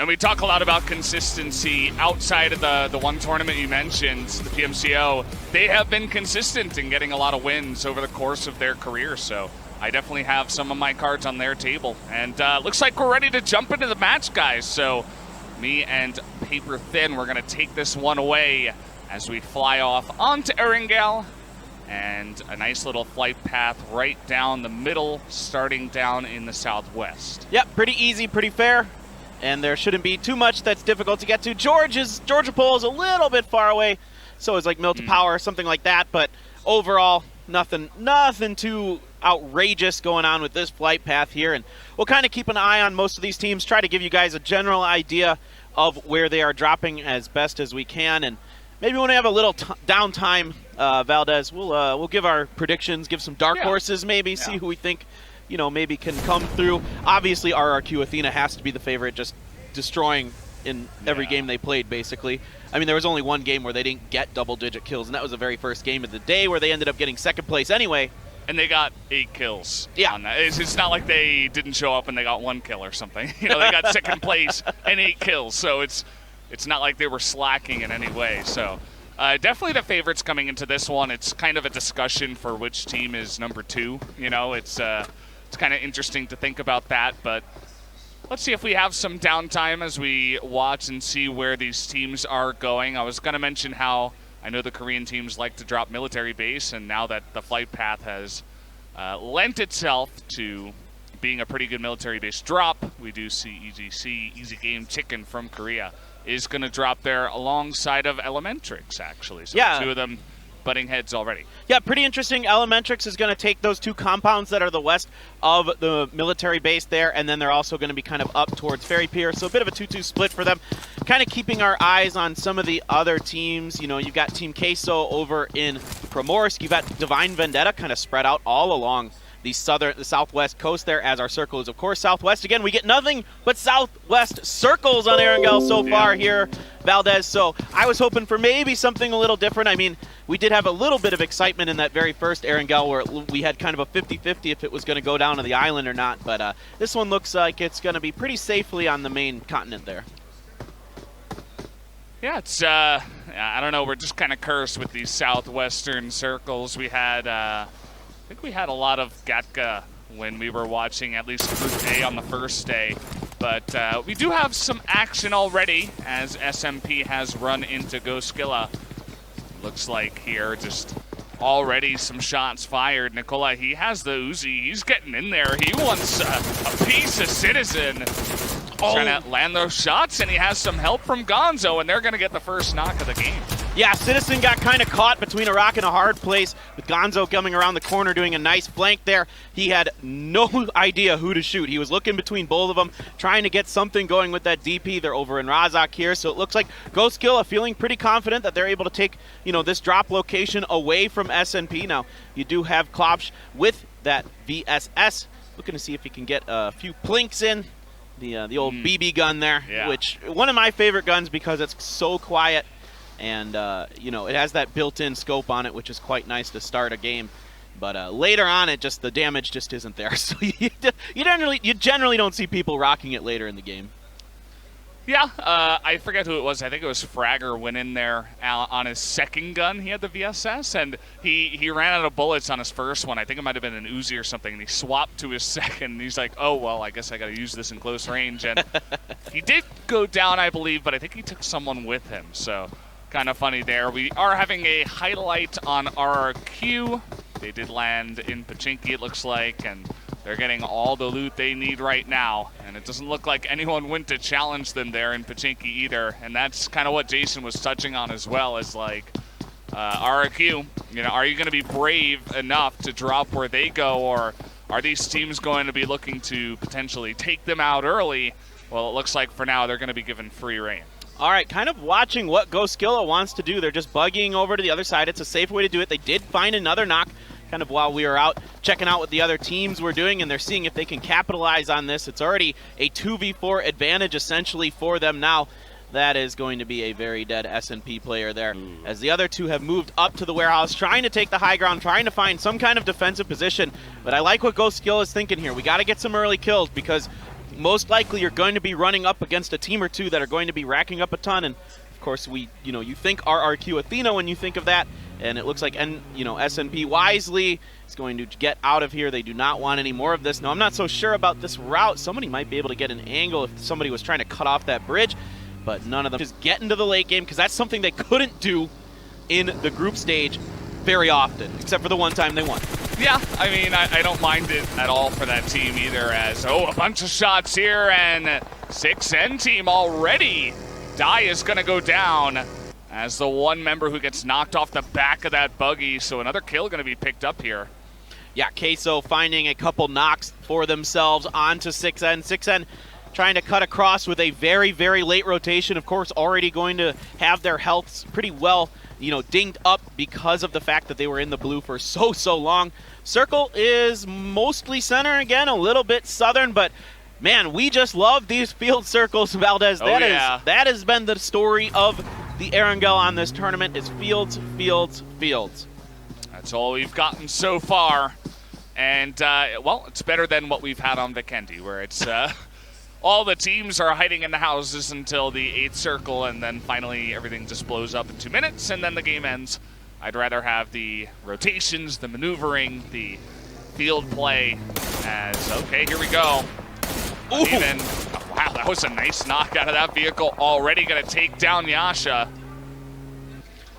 And we talk a lot about consistency outside of the one tournament you mentioned, the PMCO. They have been consistent in getting a lot of wins over the course of their career, so I definitely have some of my cards on their table. And looks like we're ready to jump into the match, guys. So me and Paper Thin, we're going to take this one away as we fly off onto Erangel. And a nice little flight path right down the middle, starting down in the southwest. Yep, pretty easy, pretty fair. And there shouldn't be too much that's difficult to get to. Georgia Pole is a little bit far away, so is like Mill to Power, something like that. But overall, nothing too outrageous going on with this flight path here. And we'll kind of keep an eye on most of these teams, try to give you guys a general idea of where they are dropping as best as we can. And maybe when we have a little downtime, Valdez, we'll give our predictions, give some dark horses maybe, see who we think maybe can come through. Obviously, RRQ Athena has to be the favorite, just destroying in every game they played, basically. I mean, there was only one game where they didn't get double-digit kills, and that was the very first game of the day where they ended up getting second place anyway. And they got 8 kills. Yeah. On that. It's not like they didn't show up and they got 1 kill or something. They got second place and 8 kills, so it's not like they were slacking in any way. So definitely the favorites coming into this one. It's kind of a discussion for which team is number 2. It's kind of interesting to think about that, but let's see if we have some downtime as we watch and see where these teams are going. I was going to mention how I know the Korean teams like to drop military base, and now that the flight path has lent itself to being a pretty good military base drop, we do see Easy Game Chicken from Korea is going to drop there alongside of Elementrix, actually. So the two of them butting heads already. Yeah, pretty interesting. Elementrix is going to take those 2 compounds that are the west of the military base there, and then they're also going to be kind of up towards Ferry Pier, so a bit of a 2-2 split for them. Kind of keeping our eyes on some of the other teams. You've got Team Queso over in Primorsk. You've got Divine Vendetta kind of spread out all along the southwest coast there, as our circle is, of course, southwest. Again, we get nothing but southwest circles on Erangel so far here, Valdez. So I was hoping for maybe something a little different. I mean, we did have a little bit of excitement in that very first Erangel where we had kind of a 50-50 if it was going to go down to the island or not. But this one looks like it's going to be pretty safely on the main continent there. Yeah, it's, I don't know, we're just kind of cursed with these southwestern circles. We had, I think we had a lot of Gatka when we were watching at least Group A on the first day. But we do have some action already as SMP has run into Goskilla. Looks like here just already some shots fired. Nicola, he has the Uzi. He's getting in there. He wants a piece of Citizen. Trying to land those shots, and he has some help from Gonzo, and they're going to get the first knock of the game. Yeah, Citizen got kind of caught between a rock and a hard place with Gonzo coming around the corner doing a nice flank there. He had no idea who to shoot. He was looking between both of them, trying to get something going with that DP. They're over in Razak here, so it looks like Goskilla feeling pretty confident that they're able to take, this drop location away from SNP. Now, you do have Klopsch with that VSS, looking to see if he can get a few plinks in. The old BB gun there, which one of my favorite guns because it's so quiet and, it has that built-in scope on it, which is quite nice to start a game. But later on, the damage just isn't there. So you generally don't see people rocking it later in the game. Yeah, I forget who it was. I think it was Fragger went in there on his second gun. He had the VSS, and he ran out of bullets on his first one. I think it might have been an Uzi or something, and he swapped to his second. And he's like, oh, well, I guess I got to use this in close range. And he did go down, I believe, but I think he took someone with him. So kind of funny there. We are having a highlight on RRQ. They did land in Pochinki, it looks like, and they're getting all the loot they need right now, and it doesn't look like anyone went to challenge them there in Pochinki either, and that's kind of what Jason was touching on as well, as like, RRQ, are you going to be brave enough to drop where they go, or are these teams going to be looking to potentially take them out early? Well, it looks like for now they're going to be given free reign. All right, kind of watching what Goskilla wants to do. They're just buggying over to the other side. It's a safe way to do it. They did find another knock kind of while we were out checking out what the other teams were doing, and they're seeing if they can capitalize on this. It's already a 2v4 advantage essentially for them now. That is going to be a very dead SNP player there, as the other two have moved up to the warehouse, trying to take the high ground, trying to find some kind of defensive position. But I like what Goskilla is thinking here. We got to get some early kills because most likely you're going to be running up against a team or two that are going to be racking up a ton. And of course, you think RRQ Athena when you think of that, and it looks like SNP wisely is going to get out of here. They do not want any more of this. Now, I'm not so sure about this route. Somebody might be able to get an angle if somebody was trying to cut off that bridge, but none of them just get into the late game because that's something they couldn't do in the group stage very often, except for the one time they won. Yeah, I mean, I don't mind it at all for that team either, as, a bunch of shots here, and 6N team already. Die is going to go down as the one member who gets knocked off the back of that buggy, so another kill going to be picked up here. Yeah, Queso finding a couple knocks for themselves onto 6N. 6N trying to cut across with a very, very late rotation. Of course, already going to have their healths pretty well dinged up because of the fact that they were in the blue for so long. Circle is mostly center again, a little bit southern, but man, we just love these field circles, Valdez. That has been the story of the Erangel on this tournament, is fields, fields, fields. That's all we've gotten so far. And, it's better than what we've had on Vikendi, where it's all the teams are hiding in the houses until the 8th circle, and then finally everything just blows up in 2 minutes, and then the game ends. I'd rather have the rotations, the maneuvering, the field play as, okay, here we go. Even, wow, that was a nice knock out of that vehicle. Already going to take down Yasha.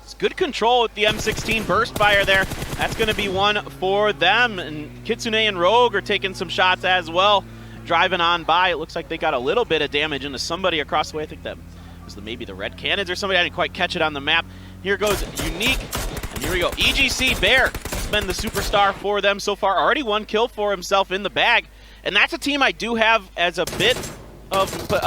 It's good control with the M16 burst fire there. That's going to be one for them. And Kitsune and Rogue are taking some shots as well. Driving on by, it looks like they got a little bit of damage into somebody across the way. I think that was maybe the Red Cannons or somebody. I didn't quite catch it on the map. Here goes Unique, and here we go. EGC Bear has been the superstar for them so far. Already one kill for himself in the bag. And that's a team I do have as a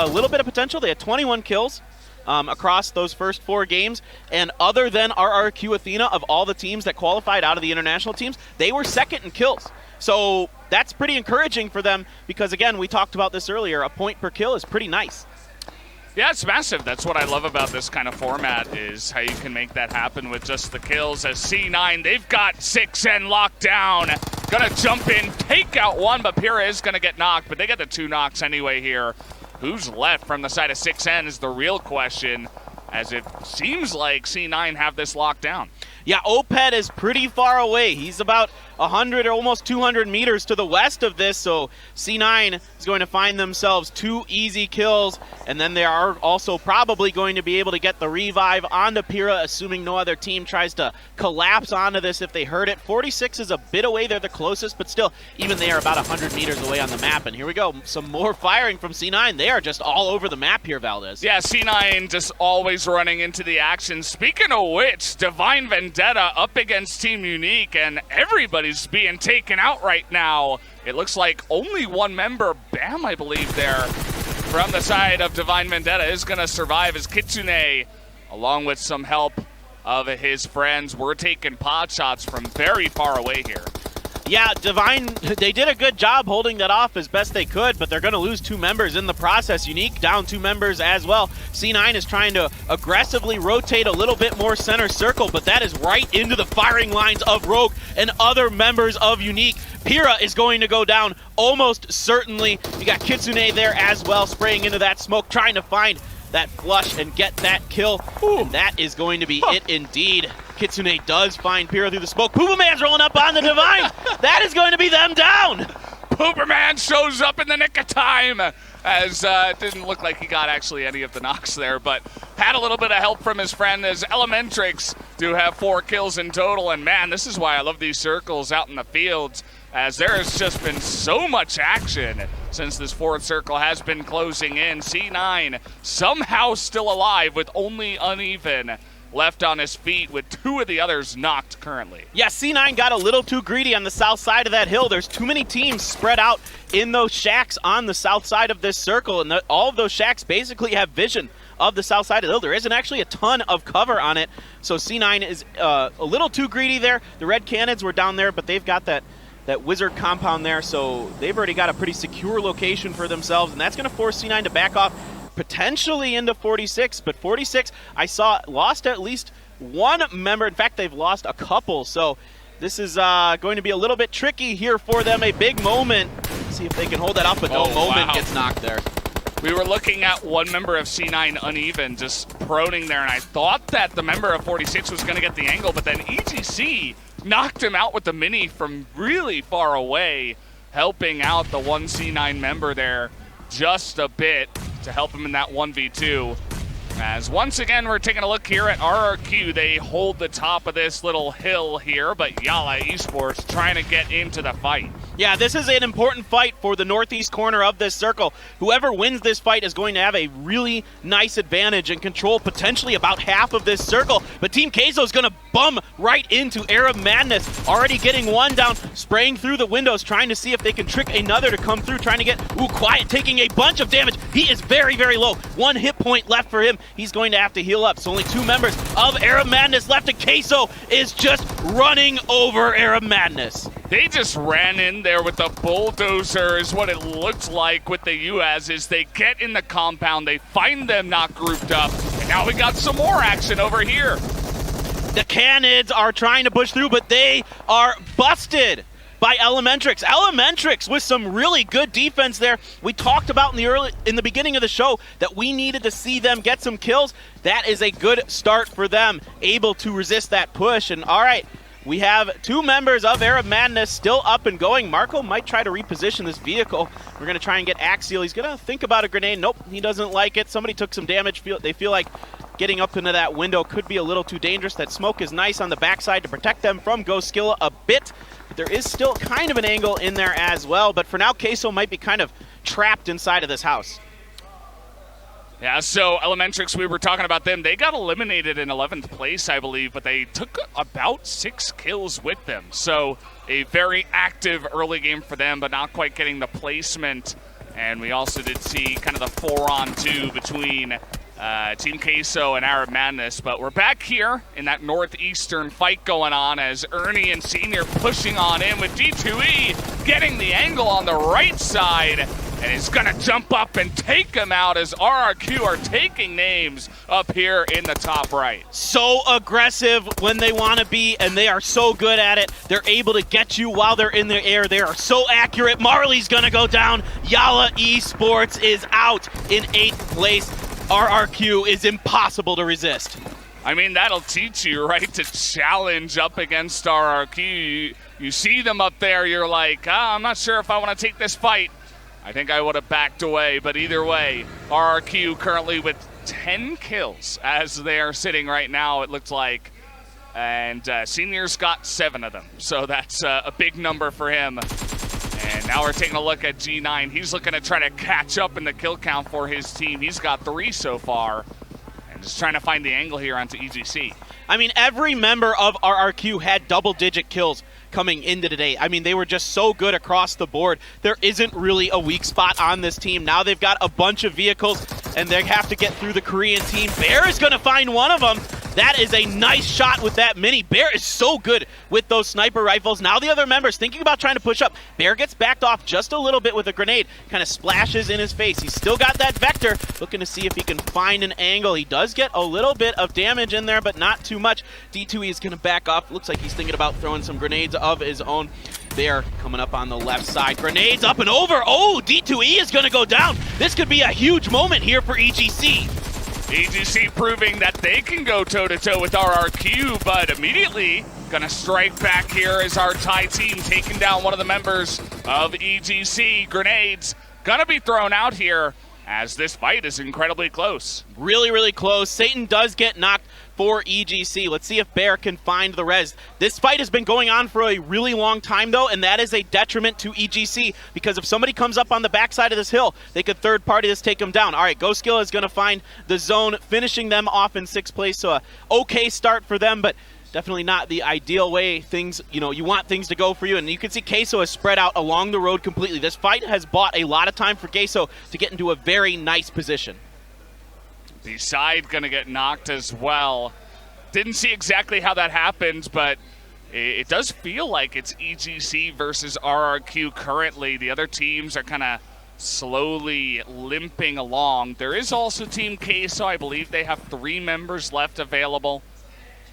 little bit of potential. They had 21 kills across those first 4 games. And other than RRQ Athena, of all the teams that qualified out of the international teams, they were second in kills. So that's pretty encouraging for them because, again, we talked about this earlier, a point per kill is pretty nice. Yeah, it's massive. That's what I love about this kind of format, is how you can make that happen with just the kills. As C9, they've got 6N locked down. Gonna jump in, take out one, but Pira is gonna get knocked, but they get the 2 knocks anyway here. Who's left from the side of 6N is the real question, as it seems like C9 have this locked down. Yeah, Oped is pretty far away. He's about 100 or almost 200 meters to the west of this, so C9 is going to find themselves 2 easy kills, and then they are also probably going to be able to get the revive onto Pira, assuming no other team tries to collapse onto this if they heard it. 46 is a bit away. They're the closest, but still, even they are about 100 meters away on the map, and here we go. Some more firing from C9. They are just all over the map here, Valdez. Yeah, C9 just always running into the action. Speaking of which, Divine Vendetta up against Team Unique, and everybody's being taken out right now. It looks like only one member, Bam, I believe there, from the side of Divine Vendetta is going to survive, as Kitsune, along with some help of his friends, were taking pod shots from very far away here. Yeah, Divine, they did a good job holding that off as best they could, but they're going to lose 2 members in the process. Unique down 2 members as well. C9 is trying to aggressively rotate a little bit more center circle, but that is right into the firing lines of Rogue and other members of Unique. Pira is going to go down almost certainly. You got Kitsune there as well, spraying into that smoke, trying to find that flush and get that kill. And that is going to be it indeed. Kitsune does find Pira through the smoke. Pooperman's rolling up on the Divine. That is going to be them down. Pooperman shows up in the nick of time, as it didn't look like he got actually any of the knocks there, but had a little bit of help from his friend, as Elementrix do have 4 kills in total. And man, this is why I love these circles out in the fields, as there has just been so much action since this 4th circle has been closing in. C9 somehow still alive with only Uneven left on his feet, with 2 of the others knocked currently. Yeah, C9 got a little too greedy on the south side of that hill. There's too many teams spread out in those shacks on the south side of this circle, and all of those shacks basically have vision of the south side of the hill. There isn't actually a ton of cover on it, so C9 is a little too greedy there. The Red Cannons were down there, but they've got that wizard compound there, so they've already got a pretty secure location for themselves, and that's going to force C9 to back off potentially into 46, but 46 I saw lost at least 1 member. In fact, they've lost a couple, so this is going to be a little bit tricky here for them. A big moment See if they can hold that off, but no, Moment gets knocked there. We were looking at one member of C9 uneven, just proning there, and I thought that the member of 46 was going to get the angle, but then EGC knocked him out with the mini from really far away, helping out the one C9 member there just a bit to help him in that 1v2. As once again, we're taking a look here at RRQ. They hold the top of this little hill here, but Yalla Esports trying to get into the fight. Yeah, this is an important fight for the northeast corner of this circle. Whoever wins this fight is going to have a really nice advantage and control potentially about half of this circle. But Team Queso is going to bum right into Arab Madness, already getting one down, spraying through the windows, trying to see if they can trick another to come through, trying to get, Quiet taking a bunch of damage. He is very, very low. 1 hit point left for him. He's going to have to heal up. So only 2 members of Arab Madness left, and Queso is just running over Arab Madness. They just ran in there with the bulldozer is what it looks like with the US as they get in the compound, they find them not grouped up, and now we got some more action over here. The Canids are trying to push through, but they are busted by Elementrix. Elementrix with some really good defense there. We talked about in the beginning of the show that we needed to see them get some kills. That is a good start for them, able to resist that push. And all right, we have 2 members of Arab Madness still up and going. Marco might try to reposition this vehicle. We're going to try and get Axial. He's going to think about a grenade. Nope, he doesn't like it. Somebody took some damage. They feel like getting up into that window could be a little too dangerous. That smoke is nice on the backside to protect them from Ghost Skilla a bit. But there is still kind of an angle in there as well. But for now, Queso might be kind of trapped inside of this house. Yeah, so Elementrix, we were talking about them. They got eliminated in 11th place, I believe, but they took about 6 kills with them. So a very active early game for them, but not quite getting the placement. And we also did see kind of the 4-on-2 between Team Queso and Arab Madness. But we're back here in that northeastern fight going on as Ernie and Senior pushing on in with D2E, getting the angle on the right side. And he's going to jump up and take him out as RRQ are taking names up here in the top right. So aggressive when they want to be, and they are so good at it. They're able to get you while they're in the air. They are so accurate. Marley's going to go down. Yalla Esports is out in 8th place. RRQ is impossible to resist. I mean, that'll teach you, right, to challenge up against RRQ. You see them up there, you're like, I'm not sure if I want to take this fight. I think I would have backed away, but either way, RRQ currently with 10 kills as they are sitting right now, it looks like. And Senior's got 7 of them, so that's a big number for him. And now we're taking a look at G9. He's looking to try to catch up in the kill count for his team. He's got 3 so far, and just trying to find the angle here onto EGC. I mean, every member of RRQ had double-digit kills coming into today. I mean, they were just so good across the board. There isn't really a weak spot on this team. Now they've got a bunch of vehicles, and they have to get through the Korean team. Bear is going to find one of them. That is a nice shot with that mini. Bear is so good with those sniper rifles. Now the other members thinking about trying to push up. Bear gets backed off just a little bit with a grenade. Kind of splashes in his face. He's still got that Vector, looking to see if he can find an angle. He does get a little bit of damage in there, but not too much. D2E is going to back off. Looks like he's thinking about throwing some grenades of his own. Bear coming up on the left side. Grenades up and over. Oh, D2E is going to go down. This could be a huge moment here for EGC. EGC proving that they can go toe-to-toe with RRQ, but immediately gonna strike back here as our Thai team taking down one of the members of EGC. Grenades gonna be thrown out here as this fight is incredibly close. Really, really close. Satan does get knocked for EGC. Let's see if Bear can find the res. This fight has been going on for a really long time, though, and that is a detriment to EGC, because if somebody comes up on the backside of this hill, they could third party this, take them down. All right, Ghost Skill is going to find the zone, finishing them off in 6th place, so a okay start for them, but definitely not the ideal way things, you want things to go for you. And you can see Queso has spread out along the road completely. This fight has bought a lot of time for Queso to get into a very nice position. The side gonna get knocked as well. Didn't see exactly how that happened, but it does feel like it's EGC versus RRQ currently. The other teams are kind of slowly limping along. There is also Team Queso. I believe they have 3 members left available.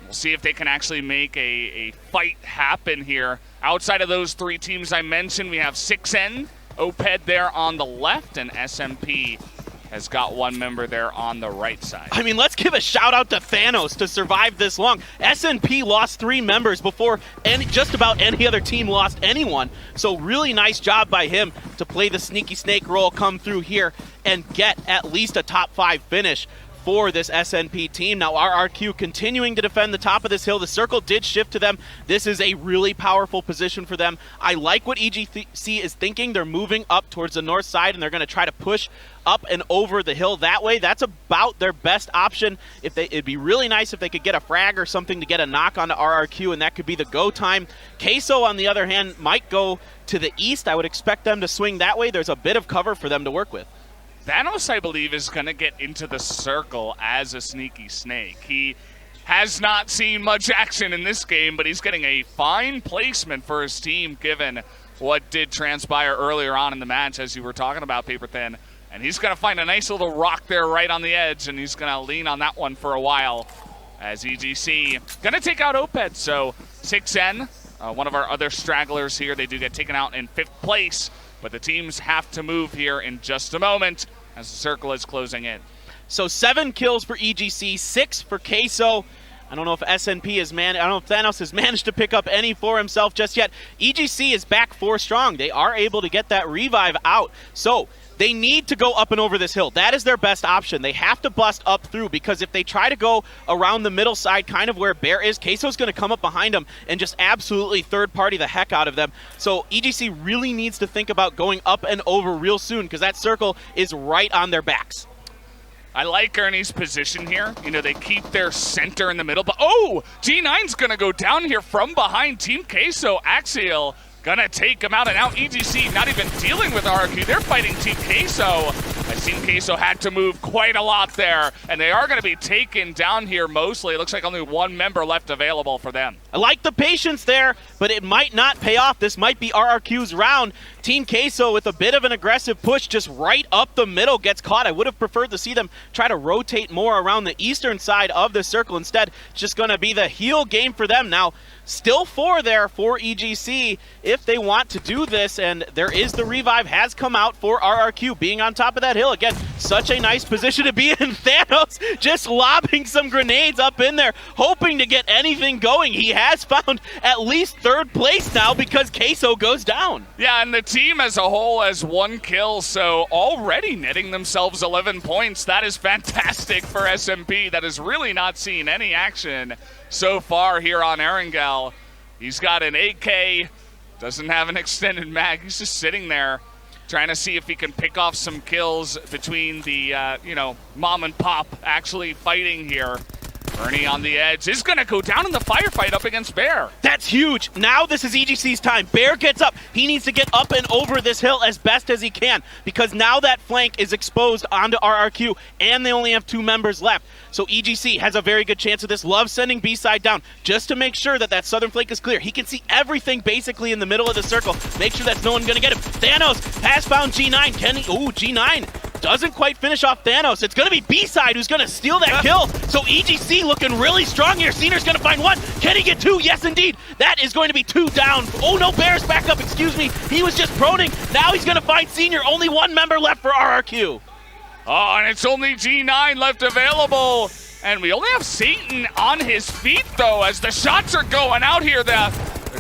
We'll see if they can actually make a fight happen here. Outside of those 3 teams I mentioned, we have 6N Oped there on the left, and SMP has got one member there on the right side. I mean, let's give a shout out to Thanos to survive this long. SNP lost 3 members before just about any other team lost anyone. So really nice job by him to play the sneaky snake role, come through here, and get at least a top 5 finish for this SNP team. Now RRQ continuing to defend the top of this hill. The circle did shift to them. This is a really powerful position for them. I like what EGC is thinking. They're moving up towards the north side, and they're going to try to push up and over the hill that way. That's about their best option. It'd be really nice if they could get a frag or something to get a knock onto RRQ, and that could be the go time. Queso, on the other hand, might go to the east. I would expect them to swing that way. There's a bit of cover for them to work with. Thanos, I believe, is going to get into the circle as a sneaky snake. He has not seen much action in this game, but he's getting a fine placement for his team given what did transpire earlier on in the match, as you were talking about, Paper Thin. And he's going to find a nice little rock there right on the edge, and he's going to lean on that one for a while as EGC going to take out Oped. So 6N, one of our other stragglers here, they do get taken out in 5th place. But the teams have to move here in just a moment as the circle is closing in. So 7 kills for EGC, 6 for Queso. I don't know if SNP I don't know if Thanos has managed to pick up any for himself just yet. EGC is back 4 strong. They are able to get that revive out. So they need to go up and over this hill. That is their best option. They have to bust up through, because if they try to go around the middle side, kind of where Bear is, Queso's going to come up behind them and just absolutely third-party the heck out of them. So EGC really needs to think about going up and over real soon, because that circle is right on their backs. I like Ernie's position here. You know, they keep their center in the middle, but oh, G9's going to go down here from behind. Team Queso, Axial, gonna take him out, and now EGC not even dealing with RRQ. They're fighting Team Queso. Team Queso had to move quite a lot there, and they are gonna be taken down here mostly. It looks like only 1 member left available for them. I like the patience there, but it might not pay off. This might be RRQ's round. Team Queso with a bit of an aggressive push just right up the middle gets caught. I would have preferred to see them try to rotate more around the eastern side of the circle. Instead, it's just gonna be the heal game for them. Now, still 4 there for EGC if they want to do this, and there is the revive has come out for RRQ being on top of that hill. Again, such a nice position to be in. Thanos just lobbing some grenades up in there, hoping to get anything going. He has found at least 3rd place now because Queso goes down. Yeah, and the team as a whole has 1 kill, so already netting themselves 11 points. That is fantastic for SMP. That has really not seen any action so far here on Erangel. He's got an AK, doesn't have an extended mag. He's just sitting there trying to see if he can pick off some kills between the, mom and pop actually fighting here. Ernie on the edge is going to go down in the firefight up against Bear. That's huge. Now this is EGC's time. Bear gets up. He needs to get up and over this hill as best as he can, because now that flank is exposed onto RRQ, and they only have 2 members left. So EGC has a very good chance of this. Love sending B-side down just to make sure that that southern flank is clear. He can see everything basically in the middle of the circle. Make sure that's no one going to get him. Thanos has found G9. Can he? Ooh, G9 doesn't quite finish off Thanos. It's going to be B-side who's going to steal that kill. So EGC looking really strong here. Senior's going to find 1. Can he get 2? Yes, indeed. That is going to be 2 down. Oh, no, Bear's back up. Excuse me. He was just proning. Now he's going to find Senior. Only 1 member left for RRQ. Oh, and it's only G9 left available. And we only have Satan on his feet, though, as the shots are going out here. The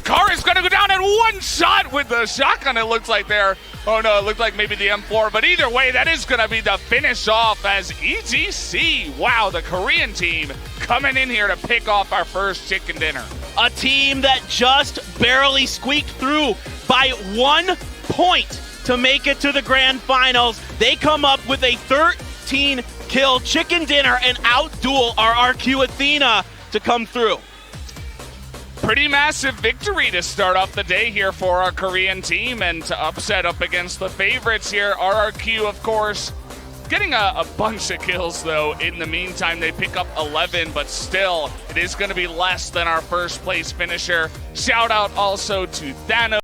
car is going to go down in 1 shot with the shotgun, it looks like there. Oh, no, it looked like maybe the M4. But either way, that is going to be the finish off as EGC, wow, the Korean team coming in here to pick off our first chicken dinner. A team that just barely squeaked through by 1 point to make it to the grand finals. They come up with a 13-kill chicken dinner and outduel RRQ Athena to come through. Pretty massive victory to start off the day here for our Korean team, and to upset up against the favorites here. RRQ, of course, getting a bunch of kills, though. In the meantime, they pick up 11, but still, it is going to be less than our first place finisher. Shout out also to Thanos.